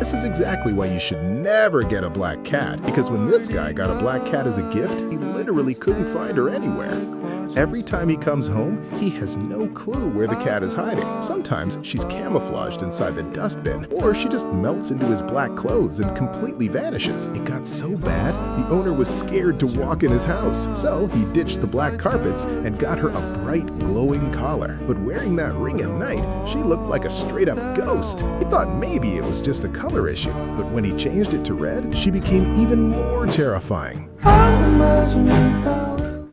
This is exactly why you should never get a black cat, because when this guy got a black cat as a gift, he literally couldn't find her anywhere. Every time he comes home, he has no clue where the cat is hiding. Sometimes she's camouflaged inside the dustbin, or she just melts into his black clothes and completely vanishes. It got so bad, the owner was scared to walk in his house, so he ditched the black carpets and got her a bright, glowing collar. But wearing that ring at night, she looked like a straight-up ghost. He thought maybe it was just a color issue, but when he changed it to red, she became even more terrifying. I imagine if I